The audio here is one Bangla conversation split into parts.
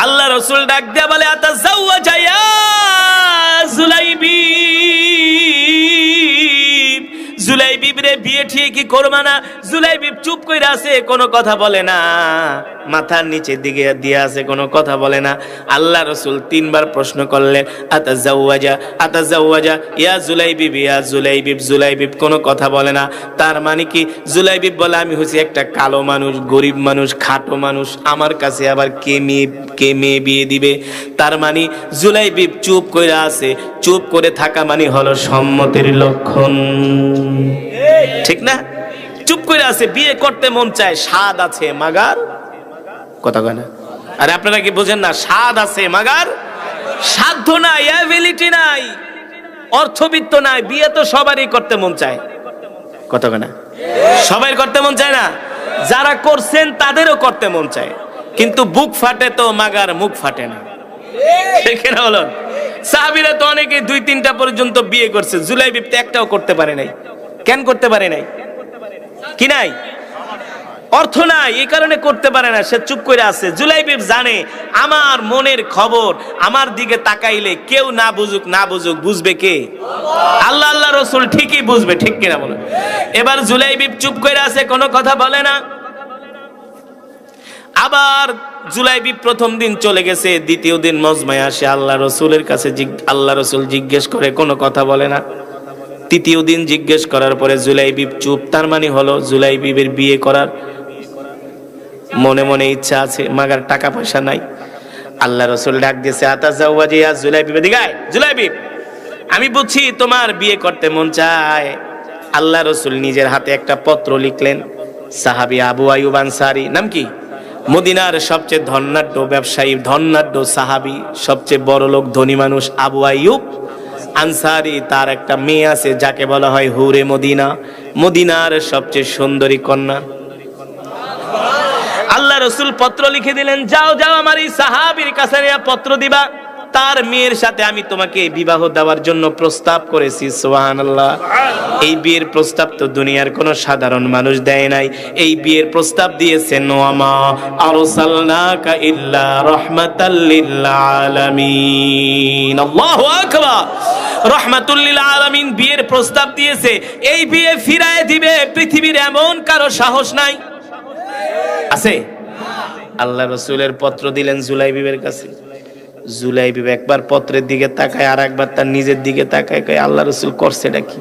আল্লাহ রাসূল ডাক দিয়া বলে আতাজাওয়াজা ইয়া জুলাইবিব, জুলাইবিব রে বিয়ে ঠিক কি করবা না? জুলাইবিব চুপ কইরা আছে, কোনো কথা বলে না, মাথার নিচের দিকে দিয়ে আছে, কোনো কথা বলে না। আল্লাহ রাসূল তিনবার প্রশ্ন করলেন আতাজাওয়াজা আতাজাওয়াজা ইয়া জুলাইবিব ইয়া জুলাইবিব, জুলাইবিব কোনো কথা বলে না। তার মানে কি? জুলাইবিব বলে আমি হচ্ছি একটা কালো মানুষ, গরিব মানুষ, খাটো মানুষ, আমার কাছে আবার কে মেয়ে বিয়ে দিবে? তার মানে জুলাইবিব চুপ করে আছে। চুপ করে থাকা মানে হলো সম্মতির লক্ষণ, ঠিক না? চুপ করে আছে, বিয়ে করতে মন চায়, স্বাদ আছে মাগার কথা কয় না। আরে আপনারা কি বোঝেন না? স্বাদ আছে মাগার সাধ্য নাই, অ্যাবিলিটি নাই, অর্থবিত্ত নাই। বিয়ে তো সবারই করতে মন চায়, কথা কয় না? সবাই করতে মন চায় না? যারা করছেন তাদেরও করতে মন চায়, কিন্তু বুক ফাটে তো মাগার মুখ ফাটে না, ঠিক না বলুন? সাহাবীরা তো অনেকে 2-3টা পর্যন্ত বিয়ে করছে, জুলাইবিব তো একটাও করতে পারে নাই। কেন করতে পারে নাই? কি নাই? অর্থ নাই, এই কারণে করতে পারে না, সে চুপ করে আছে। জুলাইবিব জানে আমার মনের খবর, আমার দিকে তাকাইলে কেউ না বুঝুক না বুঝুক, বুঝবে কে? আল্লাহ, আল্লাহ রাসূল ঠিকই বুঝবে, ঠিক কিনা বলেন? এবার জুলাইবিব চুপ করে আছে, কোনো কথা বলে না। আবার জুলাইবিব প্রথম দিন চলে গেছে, দ্বিতীয় দিন মজমায় আসে, আল্লাহ রাসূলের কাছে আল্লাহ রাসূল জিজ্ঞেস করে, কোনো কথা বলে না। তৃতীয় দিন জিজ্ঞেস করার পরে জুলাইবিব চুপ। তার মানে হলো জুলাইবিবের বিয়ে করার মনে মনে ইচ্ছা আছে, মাগার টাকা পয়সা নাই। আল্লাহ রাসূল ডাক দিয়েছে আতাজাওয়াজা ইয়া জুলাইবিব, দিগায় জুলাইবিব, আমি বুঝছি তোমার বিয়ে করতে মন চায়। আল্লাহ রাসূল নিজের হাতে একটা পত্র লিখলেন। সাহাবী আবু আইয়ুব আনসারী, নাম কি? মদিনার সবচেয়ে ধনাঢ্য ব্যবসায়ী, ধনাঢ্য সাহাবী, সবচেয়ে বড় লোক, ধনী মানুষ আবু আইয়ুব আনসারী। তার একটা মেয়ে আছে যাকে বলা হয় হুরে মদিনা, মদিনার সবচেয়ে সুন্দরী কন্যা। আল্লাহ রাসূল পত্র লিখে দিলেন, যাও যাও আমার এই সাহাবীর কাছে নিয়ে পত্র দিবা, তার মেয়ের সাথে আমি তোমাকে বিবাহ দেওয়ার জন্য প্রস্তাব করেছি। সুবহানাল্লাহ। এই বিয়ের প্রস্তাব তো দুনিয়ার কোনো সাধারণ মানুষ দেয় নাই, এই বিয়ের প্রস্তাব দিয়েছেন ওয়ামা আরসালনাকা ইল্লা রাহমাতাল লিল আলামিন। আল্লাহু আকবার। রাহমাতুল লিল আলামিন বিয়ের প্রস্তাব দিয়েছে। এই বিয়ে ফিরায় দিবে পৃথিবীর এমন কারো সাহস নাই, আছে? আল্লাহ রাসূলের পত্র দিলেন জুলাইবিবের কাছে। জুলাইবিব একবার পত্রের দিকে তাকায়, আর একবার তার নিজের দিকে তাকায়, কয় আল্লাহ রাসূল করছেটা কি?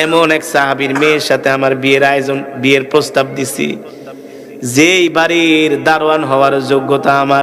এমন এক সাহাবীর মেয়ের সাথে আমার বিয়ের আয়োজন, বিয়ের প্রস্তাব দিছি, যেই বাড়ির দারোয়ান হওয়ার যোগ্যতা আমার